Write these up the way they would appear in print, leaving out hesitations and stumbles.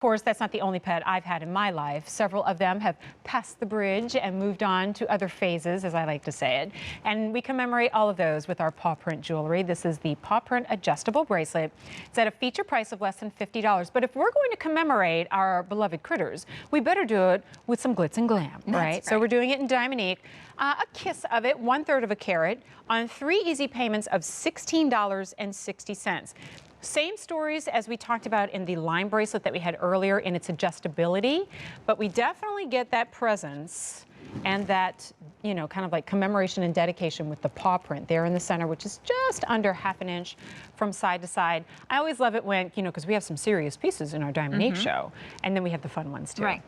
Of course, that's not the only pet I've had in my life. Several of them have passed the bridge and moved on to other phases, as I like to say it. And we commemorate all of those with our paw print jewelry. This is the paw print adjustable bracelet. It's at a feature price of less than $50. But if we're going to commemorate our beloved critters, we better do it with some glitz and glam, right? So we're doing it in Diamonique. A kiss of it, 1/3 of a carat, on 3 easy payments of $16.60. Same stories as we talked about in the lime bracelet that we had earlier in its adjustability, but we definitely get that presence and that, you know, kind of like commemoration and dedication with the paw print there in the center, which is just under ½ inch from side to side. I always love it when, you know, because we have some serious pieces in our Diamonique show, and then we have the fun ones too. Right.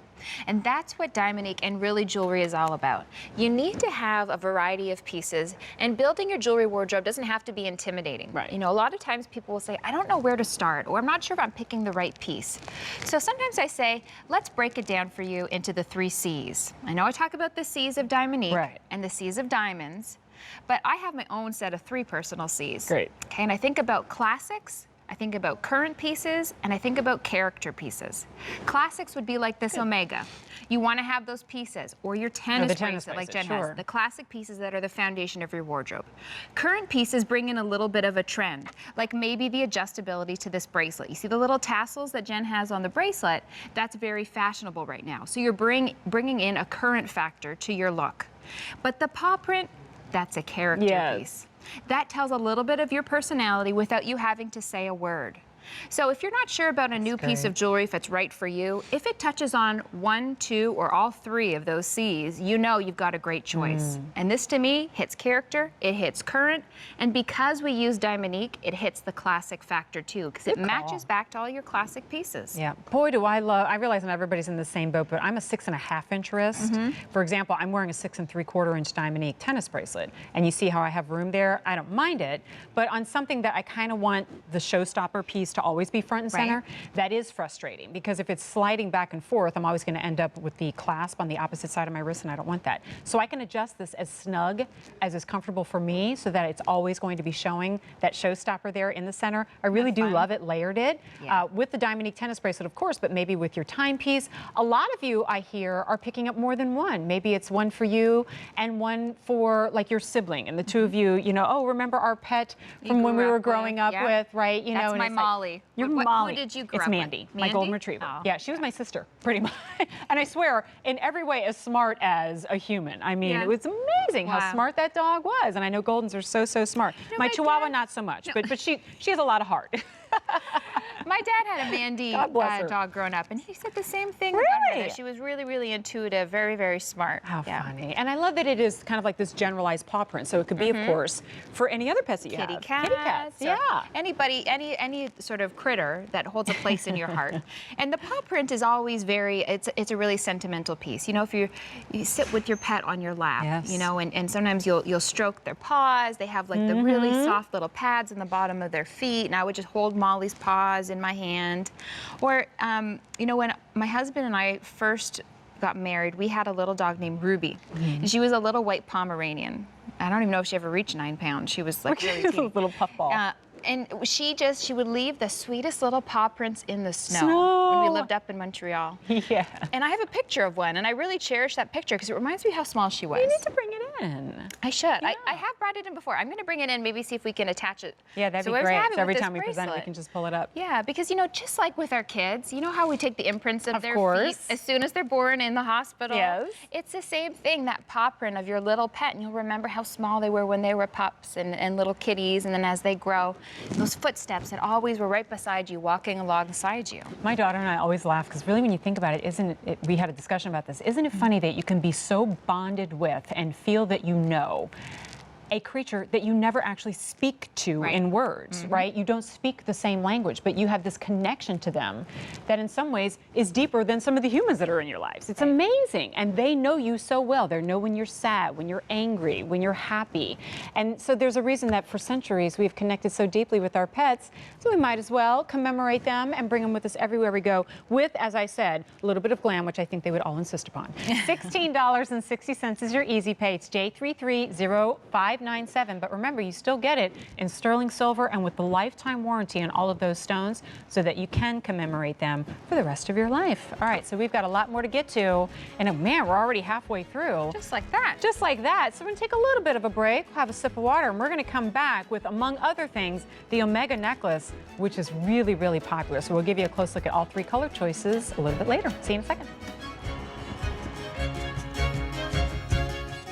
And that's what Diamonique and really jewelry is all about. You need to have a variety of pieces, and building your jewelry wardrobe doesn't have to be intimidating. Right. You know, a lot of times people will say, I don't know where to start, or I'm not sure if I'm picking the right piece. So sometimes I say, let's break it down for you into the 3 C's. I know I talk about the C's of Diamonique and the C's of diamonds, but I have my own set of 3 personal C's. Great. Okay, and I think about classics, I think about current pieces, and I think about character pieces. Classics would be like this Omega. You want to have those pieces, or your tennis bracelet like Jen has. The classic pieces that are the foundation of your wardrobe. Current pieces bring in a little bit of a trend, like maybe the adjustability to this bracelet. You see the little tassels that Jen has on the bracelet? That's very fashionable right now. So you're bringing in a current factor to your look. But the paw print, that's a character piece. That tells a little bit of your personality without you having to say a word. So if you're not sure about a new piece of jewelry, if it's right for you, if it touches on 1, 2, or all 3 of those C's, you know you've got a great choice. And this, to me, hits character, it hits current, and because we use Diamonique, it hits the classic factor too, because it matches back to all your classic pieces. Yeah, boy, do I realize not everybody's in the same boat, but I'm a 6½ inch wrist. For example, I'm wearing a 6 3/4 inch Diamonique tennis bracelet, and you see how I have room there? I don't mind it, but on something that I kind of want the showstopper piece to always be front and center, that is frustrating, because if it's sliding back and forth, I'm always going to end up with the clasp on the opposite side of my wrist, and I don't want that. So I can adjust this as snug as is comfortable for me, so that it's always going to be showing that showstopper there in the center. I really do love it, layered it, with the Diamonique tennis bracelet, of course, but maybe with your timepiece. A lot of you, I hear, are picking up more than one. Maybe it's one for you and one for like your sibling, and the two of you, you know, oh, remember our pet from when we were growing up with, right? You know, that's my Molly. Your Molly. Who did you grow It's up Mandy, with? my golden retriever. Yeah, she was my sister, pretty much. And I swear, in every way, as smart as a human. I mean, it was amazing how smart that dog was. And I know Goldens are so, so smart. No, my Chihuahua, not so much, but she has a lot of heart. My dad had a Mandy dog growing up, and he said the same thing about her, that she was really, really intuitive, very, very smart. How funny. And I love that it is kind of like this generalized paw print, so it could be, of course, for any other pets that you have. Kitty cats, anybody, any sort of critter that holds a place in your heart. And the paw print is always it's a really sentimental piece. You know, if you sit with your pet on your lap, you know, and sometimes you'll stroke their paws. They have like the really soft little pads in the bottom of their feet, and I would just hold Molly's paws in my hand. Or, you know, when my husband and I first got married, we had a little dog named Ruby. And she was a little white Pomeranian. I don't even know if she ever reached 9 pounds. She was like really teeny. A little puffball. And she would leave the sweetest little paw prints in the snow when we lived up in Montreal. Yeah. And I have a picture of one, and I really cherish that picture because it reminds me how small she was. You need to bring it in. I should. I have brought it in before. I'm going to bring it in, maybe see if we can attach it. Yeah, that'd be great. So every time we present it, we can just pull it up. Yeah, because, you know, just like with our kids, you know how we take the imprints of their feet as soon as they're born in the hospital? Yes. It's the same thing, that paw print of your little pet, and you'll remember how small they were when they were pups and little kitties, and then as they grow, those footsteps that always were right beside you, walking alongside you. My daughter and I always laugh, because really when you think about it, we had a discussion about this, isn't it funny that you can be so bonded with and feel that you know a creature that you never actually speak to in words, right? You don't speak the same language, but you have this connection to them that in some ways is deeper than some of the humans that are in your lives. It's amazing. And they know you so well. They know when you're sad, when you're angry, when you're happy. And so there's a reason that for centuries we've connected so deeply with our pets, so we might as well commemorate them and bring them with us everywhere we go with, as I said, a little bit of glam, which I think they would all insist upon. $16.60 is your easy pay. It's J33059. $597. But remember, you still get it in sterling silver and with the lifetime warranty on all of those stones so that you can commemorate them for the rest of your life. All right, so we've got a lot more to get to. And man, we're already halfway through. Just like that. Just like that. So we're going to take a little bit of a break, have a sip of water, and we're going to come back with, among other things, the Omega necklace, which is really, really popular. So we'll give you a close look at all 3 color choices a little bit later. See you in a second.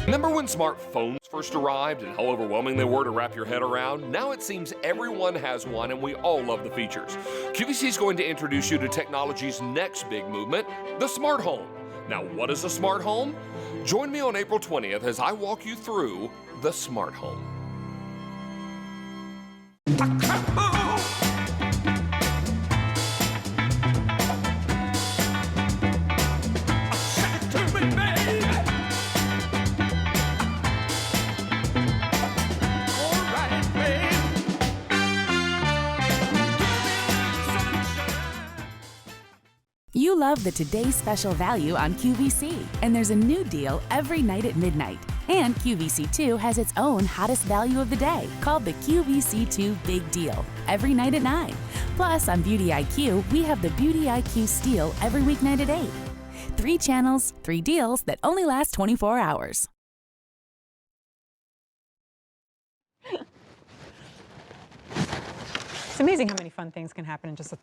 Remember when smartphones first arrived and how overwhelming they were to wrap your head around? Now it seems everyone has one and we all love the features. QVC is going to introduce you to technology's next big movement, the smart home. Now, what is a smart home? Join me on April 20th as I walk you through the smart home. You love the Today's Special value on QVC, and there's a new deal every night at midnight. And QVC2 has its own hottest value of the day, called the QVC2 Big Deal, every night at 9. Plus, on Beauty IQ, we have the Beauty IQ Steal every weeknight at 8. 3 channels, 3 deals that only last 24 hours. It's amazing how many fun things can happen in just a